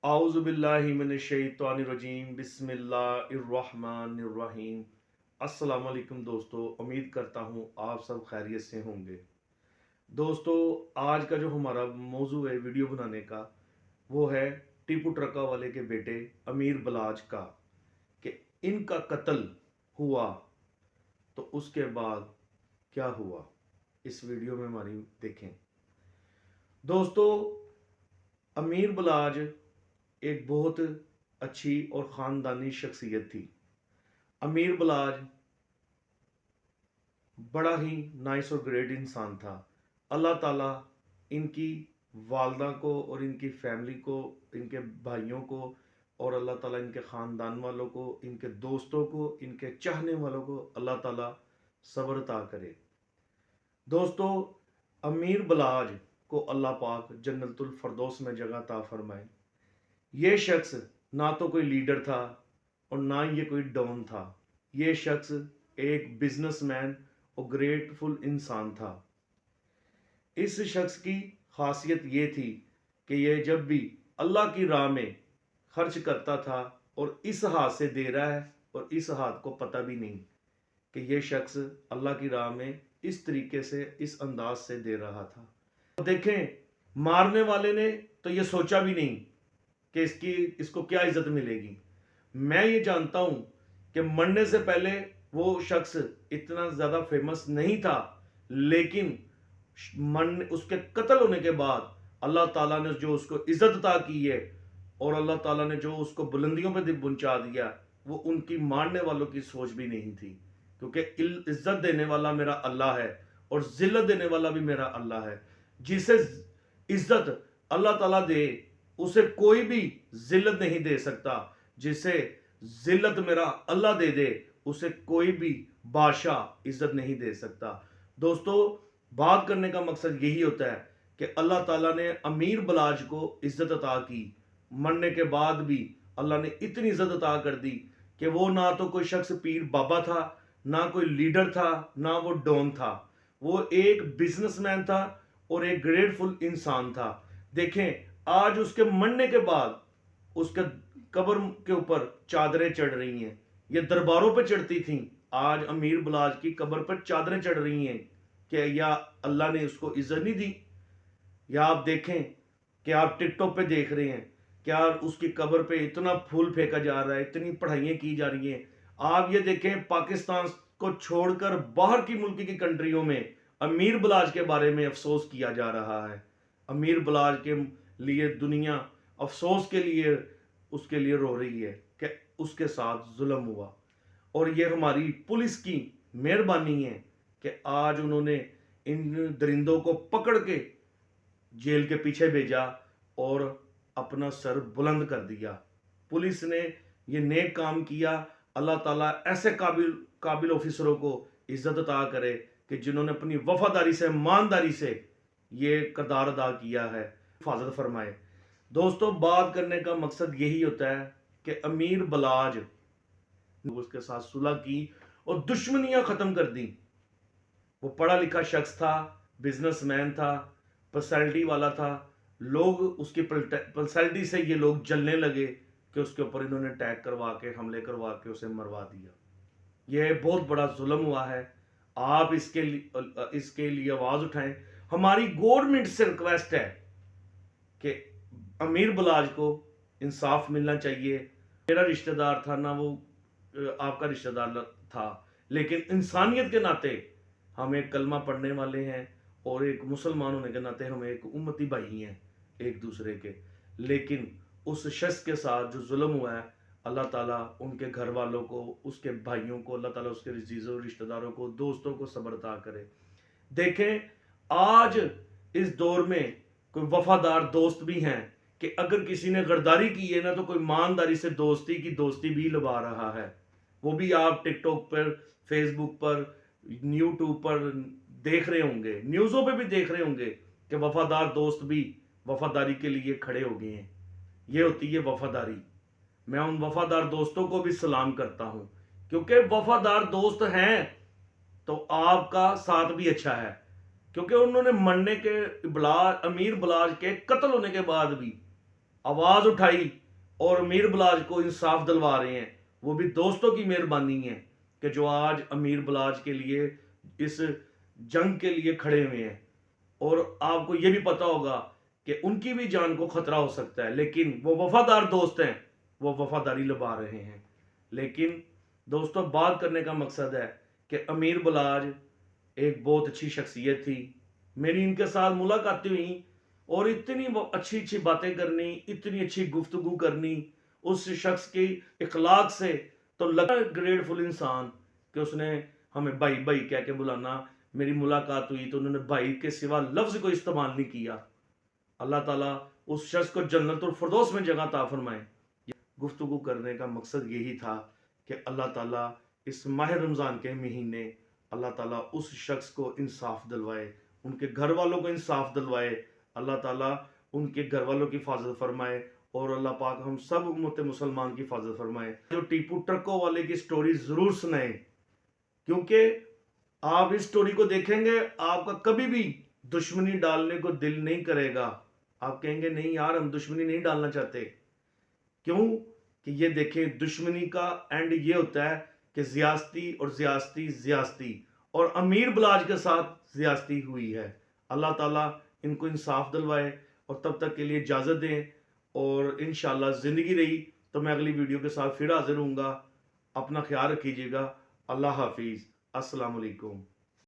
आउज़ु बिल्लाहि मिनश्शैतानिर्रजीम बिस्मिल्लाहिर्रहमानिर्रहीम। अस्सलाम वालेकुम दोस्तों, उम्मीद करता हूँ आप सब खैरियत से होंगे। दोस्तों, आज का जो हमारा मौजू है वीडियो बनाने का, वो है टीपू ट्रका वाले के बेटे अमीर बलाज का, कि इनका कत्ल हुआ तो उसके बाद क्या हुआ। इस वीडियो में हमारी देखें। दोस्तों, अमीर बलाज एक बहुत अच्छी और ख़ानदानी शख्सियत थी। अमीर बलाज बड़ा ही नाइस और ग्रेट इंसान था। अल्लाह ताला इनकी वालदा को और इनकी फैमिली को, इनके भाइयों को और अल्लाह ताला इनके ख़ानदान वालों को, इनके दोस्तों को, इनके चाहने वालों को अल्लाह ताला सब्र अता करे। दोस्तों, अमीर बलाज को अल्लाह पाक जन्नतुल फरदौस में जगह अता फरमाए। ये शख्स ना तो कोई लीडर था और ना ये कोई डॉन था। ये शख्स एक बिजनेसमैन और ग्रेटफुल इंसान था। इस शख्स की खासियत ये थी कि ये जब भी अल्लाह की राह में खर्च करता था और इस हाथ से दे रहा है और इस हाथ को पता भी नहीं कि ये शख्स अल्लाह की राह में इस तरीके से, इस अंदाज से दे रहा था। तो देखें, मारने वाले ने तो ये सोचा भी नहीं कि इसको क्या इज्जत मिलेगी। मैं ये जानता हूं कि मरने से पहले वो शख्स इतना ज़्यादा फेमस नहीं था, लेकिन मन उसके कत्ल होने के बाद अल्लाह ताला ने जो उसको इज्जत अता की है और अल्लाह ताला ने जो उसको बुलंदियों पे पहुंचा दिया, वो उनकी मारने वालों की सोच भी नहीं थी। क्योंकि इज्जत देने वाला मेरा अल्लाह है और जिल्लत देने वाला भी मेरा अल्लाह है। जिसे इज्जत अल्लाह ताला दे, उसे कोई भी जिल्लत नहीं दे सकता। जिसे जिल्लत मेरा अल्लाह दे दे, उसे कोई भी बादशाह इज्जत नहीं दे सकता। दोस्तों, बात करने का मकसद यही होता है कि अल्लाह ताला ने अमीर बलाज को इज्जत अता की। मरने के बाद भी अल्लाह ने इतनी इज्जत अता कर दी कि वो ना तो कोई शख्स पीर बाबा था, ना कोई लीडर था, ना वो डॉन था। वो एक बिजनेसमैन था और एक ग्रेटफुल इंसान था। देखें, आज उसके मरने के बाद उसके कब्र के ऊपर चादरें चढ़ रही हैं। ये दरबारों पे चढ़ती थी, आज अमीर बलाज की कब्र पर चादरें चढ़ रही हैं कि या अल्लाह ने उसको इज्जत नहीं दी। या आप देखें कि आप टिकटॉक पे देख रहे हैं, क्या उसकी कब्र पे इतना फूल फेंका जा रहा है, इतनी पढ़ाइयाँ की जा रही हैं। आप ये देखें, पाकिस्तान को छोड़कर बाहर की मुल्क की कंट्रियों में अमीर बलाज के बारे में अफसोस किया जा रहा है। अमीर बलाज के लिए दुनिया अफसोस के लिए उसके लिए रो रही है कि उसके साथ जुल्म हुआ। और ये हमारी पुलिस की मेहरबानी है कि आज उन्होंने इन दरिंदों को पकड़ के जेल के पीछे भेजा और अपना सर बुलंद कर दिया। पुलिस ने ये नेक काम किया। अल्लाह ताला ऐसे काबिल काबिल ऑफिसरों को इज्जत अता करे कि जिन्होंने अपनी वफादारी से, ईमानदारी से ये किरदार अदा किया है। हिफाजत फरमाए। दोस्तों, बात करने का मकसद यही होता है कि अमीर बलाज उसके साथ सुलह की और दुश्मनियां खत्म कर दी। वो पढ़ा लिखा शख्स था, बिजनेसमैन था, पर्सनैलिटी वाला था। लोग उसकी पर्सनैलिटी से ये लोग जलने लगे कि उसके ऊपर इन्होंने अटैक करवा के, हमले करवा के उसे मरवा दिया। यह बहुत बड़ा जुल्म हुआ है। आप इसके लिए आवाज उठाएं। हमारी गवर्नमेंट से रिक्वेस्ट है कि अमीर बलाज को इंसाफ मिलना चाहिए। मेरा रिश्तेदार था ना, वो आपका रिश्तेदार था, लेकिन इंसानियत के नाते हम एक कलमा पढ़ने वाले हैं और एक मुसलमान होने के नाते हम एक उम्मती भाई हैं एक दूसरे के। लेकिन उस शख्स के साथ जो जुल्म हुआ है, अल्लाह ताला उनके घर वालों को, उसके भाइयों को, अल्लाह ताला उसके अजीज़ों, रिश्तेदारों को, दोस्तों को सब्र अता करे। देखें, आज इस दौर में कोई वफादार दोस्त भी हैं कि अगर किसी ने गद्दारी की है ना, तो कोई ईमानदारी से दोस्ती की दोस्ती भी लगा रहा है। वो भी आप टिकटॉक पर, फेसबुक पर, यूट्यूब पर देख रहे होंगे, न्यूज़ों पे भी देख रहे होंगे कि वफादार दोस्त भी वफादारी के लिए खड़े हो गए हैं। ये होती है वफादारी। मैं उन वफादार दोस्तों को भी सलाम करता हूं, क्योंकि वफादार दोस्त हैं तो आपका साथ भी अच्छा है। क्योंकि उन्होंने मरने के अमीर बलाज के कत्ल होने के बाद भी आवाज़ उठाई और अमीर बलाज को इंसाफ दिलवा रहे हैं। वो भी दोस्तों की मेहरबानी है कि जो आज अमीर बलाज के लिए इस जंग के लिए खड़े हुए हैं। और आपको ये भी पता होगा कि उनकी भी जान को खतरा हो सकता है, लेकिन वो वफादार दोस्त हैं, वो वफादारी निभा रहे हैं। लेकिन दोस्तों, बात करने का मकसद है कि अमीर बलाज एक बहुत अच्छी शख्सियत थी। मेरी इनके साथ मुलाकातें हुई और इतनी अच्छी अच्छी बातें करनी, इतनी अच्छी गुफ्तगू करनी उस शख्स की इखलाक से, तो लगा ग्रेटफुल इंसान कि उसने हमें भाई भाई कह के बुलाना। मेरी मुलाकात हुई तो उन्होंने भाई के सिवा लफ्ज़ को इस्तेमाल नहीं किया। अल्लाह ताला उस शख्स को जन्नतुल फिरदौस में जगह अता फरमाए। गुफ्तगू करने का मकसद यही था कि अल्लाह ताला इस माह रमज़ान के महीने अल्लाह ताला उस शख्स को इंसाफ दिलवाए, उनके घर वालों को इंसाफ दिलवाए। अल्लाह ताला उनके घर वालों की हिफाजत फरमाए और अल्लाह पाक हम सब उम्मत मुसलमान की हिफाजत फरमाए। जो टीपू ट्रकों वाले की स्टोरी ज़रूर सुनाएं, क्योंकि आप इस स्टोरी को देखेंगे आपका कभी भी दुश्मनी डालने को दिल नहीं करेगा। आप कहेंगे नहीं यार, हम दुश्मनी नहीं डालना चाहते। क्यों? कि ये देखें, दुश्मनी का एंड ये होता है कि ज़्यादती और ज़्यादती ज़्यादती, और अमीर बलाज के साथ ज़्यादती हुई है। अल्लाह ताला इनको इंसाफ दिलवाए और तब तक के लिए इजाज़त दें। और इंशाल्लाह ज़िंदगी रही तो मैं अगली वीडियो के साथ फिर हाजिर हूँगा। अपना ख्याल रखिएगा। अल्लाह हाफिज़। अस्सलाम वालेकुम।